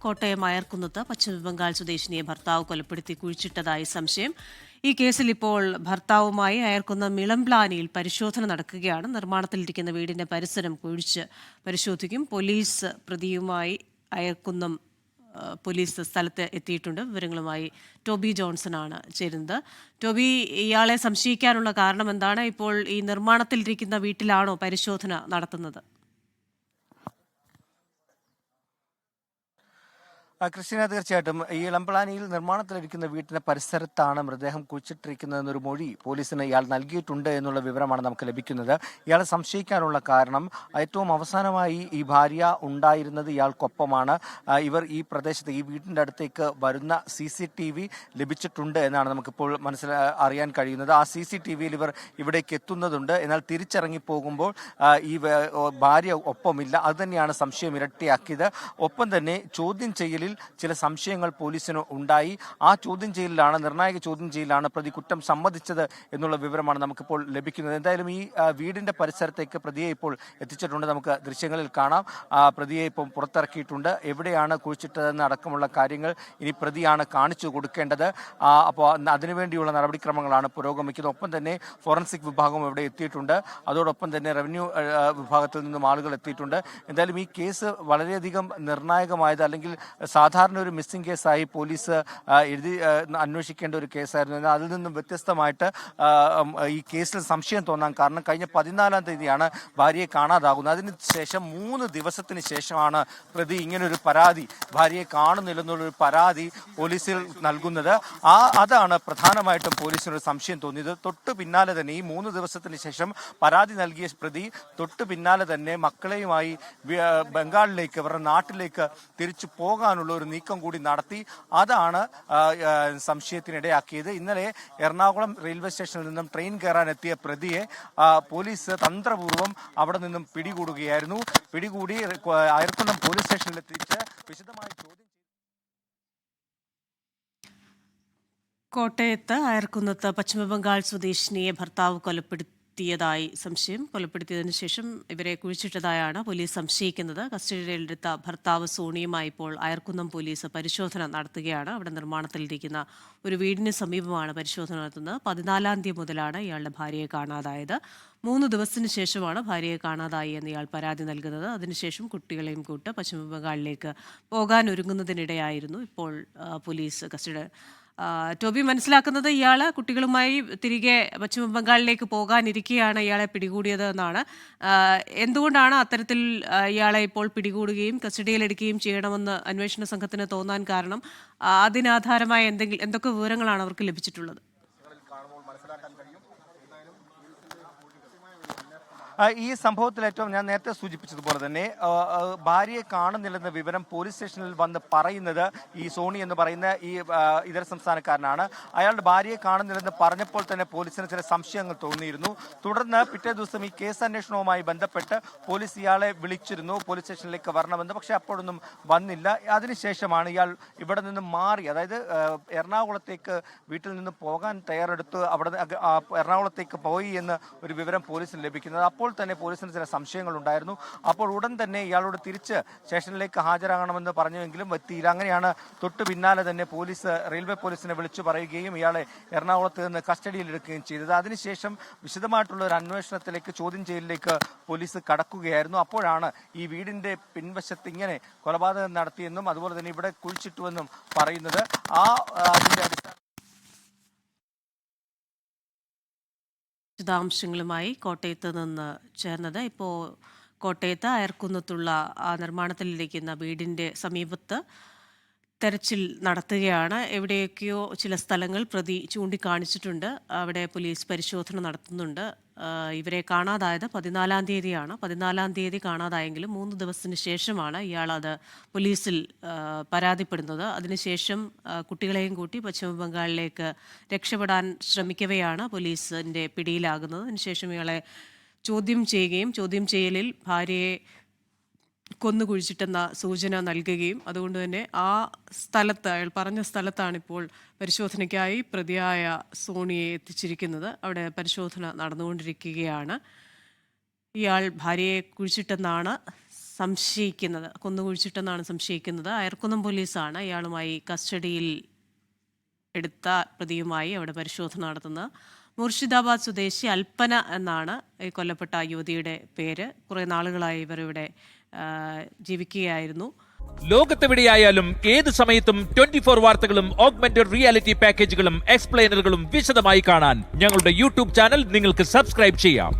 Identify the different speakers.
Speaker 1: കോട്ടയം അയർക്കുന്നത്ത് പശ്ചിമബംഗാൾ സ്വദേശിനിയെ ഭർത്താവ് കൊലപ്പെടുത്തി കുഴിച്ചിട്ടതായി സംശയം. ഈ കേസിൽ ഇപ്പോൾ ഭർത്താവുമായി അയർക്കുന്ന മിളംപ്ലാനിയിൽ പരിശോധന നടക്കുകയാണ്. നിർമ്മാണത്തിലിരിക്കുന്ന വീടിന്റെ പരിസരം കുഴിച്ച് പരിശോധിക്കും. പോലീസ് പ്രതിയുമായി അയർക്കുന്നം പോലീസ് സ്ഥലത്ത് എത്തിയിട്ടുണ്ട്. വിവരങ്ങളുമായി ടോബി ജോൺസൺ ആണ് ചേരുന്നത്. ടോബി, ഇയാളെ സംശയിക്കാനുള്ള കാരണം എന്താണ്? ഇപ്പോൾ ഈ നിർമ്മാണത്തിലിരിക്കുന്ന വീട്ടിലാണോ പരിശോധന നടത്തുന്നത്?
Speaker 2: ക്രിസ്റ്റീന, തീർച്ചയായിട്ടും ഈ ഇളംപ്ലാനിയിൽ നിർമ്മാണത്തിലിരിക്കുന്ന വീട്ടിന്റെ പരിസരത്താണ് മൃതദേഹം കുഴിച്ചിട്ടിരിക്കുന്നതെന്നൊരു മൊഴി പോലീസിന് ഇയാൾ നൽകിയിട്ടുണ്ട് എന്നുള്ള വിവരമാണ് നമുക്ക് ലഭിക്കുന്നത്. ഇയാളെ സംശയിക്കാനുള്ള കാരണം ഏറ്റവും അവസാനമായി ഈ ഭാര്യ ഉണ്ടായിരുന്നത് ഇയാൾക്കൊപ്പമാണ്. ഇവർ ഈ പ്രദേശത്ത് ഈ വീടിന്റെ അടുത്തേക്ക് വരുന്ന CCTV ലഭിച്ചിട്ടുണ്ട് എന്നാണ് നമുക്കിപ്പോൾ അറിയാൻ കഴിയുന്നത്. ആ CCTVയിൽ ഇവർ ഇവിടേക്ക് എത്തുന്നതുണ്ട്. എന്നാൽ തിരിച്ചിറങ്ങി പോകുമ്പോൾ ഈ ഭാര്യ ഒപ്പമില്ല. അതുതന്നെയാണ് സംശയം ഇരട്ടിയാക്കിയത്. ഒപ്പം തന്നെ ചോദ്യം ചെയ്യലിൽ ചില സംശയങ്ങൾ പോലീസിന് ഉണ്ടായി. ആ നിർണായക ചോദ്യം ചെയ്യലാണ് പ്രതി കുറ്റം സമ്മതിച്ചത് എന്നുള്ള വിവരമാണ് നമുക്കിപ്പോൾ ലഭിക്കുന്നത്. എന്തായാലും ഈ വീടിന്റെ പരിസരത്തേക്ക് പ്രതിയെ ഇപ്പോൾ എത്തിച്ചിട്ടുണ്ട്. നമുക്ക് ദൃശ്യങ്ങളിൽ കാണാം. പ്രതിയെ ഇപ്പോൾ പുറത്തിറക്കിയിട്ടുണ്ട്. എവിടെയാണ് കുഴിച്ചിട്ടതെന്ന് അടക്കമുള്ള കാര്യങ്ങൾ ഇനി പ്രതിയാണ് കാണിച്ചു കൊടുക്കേണ്ടത്. അപ്പോൾ അതിനുവേണ്ടിയുള്ള നടപടിക്രമങ്ങളാണ് പുരോഗമിക്കുന്നത്. ഒപ്പം തന്നെ ഫോറൻസിക് വിഭാഗം ഇവിടെ എത്തിയിട്ടുണ്ട്. അതോടൊപ്പം തന്നെ റവന്യൂ വിഭാഗത്തിൽ നിന്നും ആളുകൾ എത്തിയിട്ടുണ്ട്. എന്തായാലും ഈ കേസ് വളരെയധികം നിർണായകമായത്, അല്ലെങ്കിൽ സാധാരണ ഒരു മിസ്സിംഗ് കേസായി പോലീസ് അന്വേഷിക്കേണ്ട ഒരു കേസായിരുന്നു. എന്നാൽ അതിൽ നിന്നും വ്യത്യസ്തമായിട്ട് ഈ കേസിൽ സംശയം തോന്നാൻ കാരണം കഴിഞ്ഞ 14-ാം തീയതിയാണ് ഭാര്യയെ കാണാതാകുന്നത്. അതിനുശേഷം 3 ദിവസത്തിന് ശേഷമാണ് പ്രതി ഇങ്ങനൊരു പരാതി, ഭാര്യയെ കാണുന്നില്ലെന്നുള്ളൊരു പരാതി പോലീസിൽ നൽകുന്നത്. അതാണ് പ്രധാനമായിട്ടും പോലീസിനൊരു സംശയം തോന്നിയത്. തൊട്ടു പിന്നാലെ തന്നെ ഈ 3 ദിവസത്തിന് ശേഷം പരാതി നൽകിയ പ്രതി തൊട്ടു പിന്നാലെ തന്നെ മക്കളെയുമായി ബംഗാളിലേക്ക്, അവരുടെ നാട്ടിലേക്ക് തിരിച്ചു പോകാനുള്ള ഒരു നീക്കം കൂടി നടത്തി. അതാണ് സംശയത്തിനിടയാക്കിയത്. ഇന്നലെ എറണാകുളം റെയിൽവേ സ്റ്റേഷനിൽ നിന്നും ട്രെയിൻ കയറാൻ എത്തിയ പ്രതിയെ പോലീസ് തന്ത്രപൂർവ്വം അവിടെ നിന്നും പിടികൂടുകയായിരുന്നു. പിടികൂടി അയർക്കുന്നം പോലീസ് സ്റ്റേഷനിൽ എത്തിച്ച് വിശദമായി ചോദ്യം.
Speaker 1: കോട്ടയത്ത് അയർക്കുന്നത്ത് പശ്ചിമബംഗാൾ സ്വദേശിനിയെ ഭർത്താവ് കൊലപ്പെടുത്തിയതായി സംശയം. കൊലപ്പെടുത്തിയതിനു ശേഷം ഇവരെ കുഴിച്ചിട്ടതായാണ് പോലീസ് സംശയിക്കുന്നത്. കസ്റ്റഡിയിലെടുത്ത ഭർത്താവ് സോണിയുമായി ഇപ്പോൾ അയർക്കുന്നം പോലീസ് പരിശോധന നടത്തുകയാണ്. അവിടെ നിർമ്മാണത്തിലിരിക്കുന്ന ഒരു വീടിന് സമീപമാണ് പരിശോധന നടത്തുന്നത്. 14-ാം തീയതി മുതലാണ് ഇയാളുടെ ഭാര്യയെ കാണാതായത്. 3 ദിവസത്തിന് ശേഷമാണ് ഭാര്യയെ കാണാതായി എന്ന് ഇയാൾ പരാതി നൽകുന്നത്. അതിനുശേഷം കുട്ടികളെയും കൂട്ട് പശ്ചിമബംഗാളിലേക്ക് പോകാൻ ഒരുങ്ങുന്നതിനിടെയായിരുന്നു ഇപ്പോൾ പോലീസ് കസ്റ്റഡി. ടോബി, മനസ്സിലാക്കുന്നത് ഇയാൾ കുട്ടികളുമായി തിരികെ പശ്ചിമബംഗാളിലേക്ക് പോകാനിരിക്കെയാണ് ഇയാളെ പിടികൂടിയത് എന്നാണ്. എന്തുകൊണ്ടാണ് അത്തരത്തിൽ ഇയാളെ ഇപ്പോൾ പിടികൂടുകയും കസ്റ്റഡിയിലെടുക്കുകയും ചെയ്യണമെന്ന് അന്വേഷണ സംഘത്തിന് തോന്നാൻ കാരണം? അതിനാധാരമായ എന്തൊക്കെ വിവരങ്ങളാണ് അവർക്ക് ലഭിച്ചിട്ടുള്ളത്?
Speaker 2: ഈ സംഭവത്തിൽ ഏറ്റവും ഞാൻ നേരത്തെ സൂചിപ്പിച്ചതുപോലെ തന്നെ ഭാര്യയെ കാണുന്നില്ലെന്ന വിവരം പോലീസ് സ്റ്റേഷനിൽ വന്ന് പറയുന്നത് ഈ സോണി എന്ന് പറയുന്ന ഈ ഇതര സംസ്ഥാനക്കാരനാണ്. അയാളുടെ ഭാര്യയെ കാണുന്നില്ലെന്ന് പറഞ്ഞപ്പോൾ തന്നെ പോലീസിന് ചില സംശയങ്ങൾ തോന്നിയിരുന്നു. തുടർന്ന് പിറ്റേ ദിവസം ഈ കേസ് അന്വേഷണവുമായി ബന്ധപ്പെട്ട് പോലീസ് ഇയാളെ വിളിച്ചിരുന്നു, പോലീസ് സ്റ്റേഷനിലേക്ക് വരണമെന്ന്. പക്ഷെ അപ്പോഴൊന്നും വന്നില്ല. അതിനുശേഷമാണ് ഇയാൾ ഇവിടെ നിന്ന് മാറി, അതായത് എറണാകുളത്തേക്ക് വീട്ടിൽ നിന്ന് പോകാൻ തയ്യാറെടുത്ത് അവിടെ എറണാകുളത്തേക്ക് പോയി എന്ന് ഒരു വിവരം പോലീസിന് ലഭിക്കുന്നത്. അപ്പോൾ തന്നെ പോലീസിന് ചില സംശയങ്ങൾ ഉണ്ടായിരുന്നു. അപ്പോൾ ഉടൻ തന്നെ ഇയാളോട് തിരിച്ച് സ്റ്റേഷനിലേക്ക് ഹാജരാകണമെന്ന് പറഞ്ഞുവെങ്കിലും എത്തിയില്ല. അങ്ങനെയാണ് തൊട്ടു പിന്നാലെ തന്നെ റെയിൽവേ പോലീസിനെ വിളിച്ചു പറയുകയും ഇയാളെ എറണാകുളത്ത് നിന്ന് കസ്റ്റഡിയിലെടുക്കുകയും ചെയ്തത്. അതിനുശേഷം വിശദമായിട്ടുള്ള ഒരു അന്വേഷണത്തിലേക്ക്, ചോദ്യം ചെയ്യലിലേക്ക് പോലീസ് കടക്കുകയായിരുന്നു. അപ്പോഴാണ് ഈ വീടിന്റെ പിൻവശത്ത് ഇങ്ങനെ കൊലപാതകം നടത്തിയെന്നും അതുപോലെ തന്നെ ഇവിടെ കുഴിച്ചിട്ടുവെന്നും പറയുന്നത്. അതിന്റെ
Speaker 1: വിശദാംശങ്ങളുമായി കോട്ടയത്ത് നിന്ന് ചേർന്നത്. ഇപ്പോൾ കോട്ടയത്ത് അയർക്കുന്നത്തുള്ള നിർമ്മാണത്തിലിരിക്കുന്ന വീടിൻ്റെ സമീപത്ത് തെരച്ചിൽ നടത്തുകയാണ്. എവിടെയൊക്കെയോ ചില സ്ഥലങ്ങൾ പ്രതി ചൂണ്ടിക്കാണിച്ചിട്ടുണ്ട്. അവിടെ പോലീസ് പരിശോധന നടത്തുന്നുണ്ട്. ഇവരെ കാണാതായത് 14-ാം തീയതിയാണ്. 14-ാം തീയതി കാണാതായെങ്കിലും 3 ദിവസത്തിന് ശേഷമാണ് ഇയാൾ അത് പോലീസിൽ പരാതിപ്പെടുന്നത്. അതിനുശേഷം കുട്ടികളെയും കൂട്ടി പശ്ചിമബംഗാളിലേക്ക് രക്ഷപ്പെടാൻ ശ്രമിക്കവെയാണ് പോലീസിൻ്റെ പിടിയിലാകുന്നത്. അതിനുശേഷം ഇയാളെ ചോദ്യം ചെയ്യുകയും ചോദ്യം ചെയ്യലിൽ ഭാര്യയെ കൊന്നുകുഴിച്ചിട്ടെന്ന സൂചന നൽകുകയും അതുകൊണ്ട് തന്നെ ആ സ്ഥലത്ത്, അയാൾ പറഞ്ഞ സ്ഥലത്താണിപ്പോൾ പരിശോധനയ്ക്കായി പ്രതിയായ സോണിയെ എത്തിച്ചിരിക്കുന്നത്. അവിടെ പരിശോധന നടന്നുകൊണ്ടിരിക്കുകയാണ്. ഇയാൾ ഭാര്യയെ കുഴിച്ചിട്ടെന്നാണ് സംശയിക്കുന്നത്, കൊന്നുകുഴിച്ചിട്ടെന്നാണ് സംശയിക്കുന്നത്. അയർക്കുന്നം പോലീസാണ് ഇയാളുമായി കസ്റ്റഡിയിൽ എടുത്ത പ്രതിയുമായി അവിടെ പരിശോധന നടത്തുന്നത്. മുർഷിദാബാദ് സ്വദേശി അൽപ്പന എന്നാണ് ഈ കൊല്ലപ്പെട്ട യുവതിയുടെ പേര്. കുറേ നാളുകളായി ഇവർ ഇവിടെ ജീവിക്കുകയായിരുന്നു.
Speaker 3: ലോകത്തെവിടെയായാലും ഏത് സമയത്തും 24 വാർത്തകളും ഓഗ്മെന്റഡ് റിയാലിറ്റി പാക്കേജുകളും എക്സ്പ്ലെയിനറുകളും വിശദമായി കാണാൻ ഞങ്ങളുടെ യൂട്യൂബ് ചാനൽ നിങ്ങൾക്ക് സബ്സ്ക്രൈബ് ചെയ്യാം.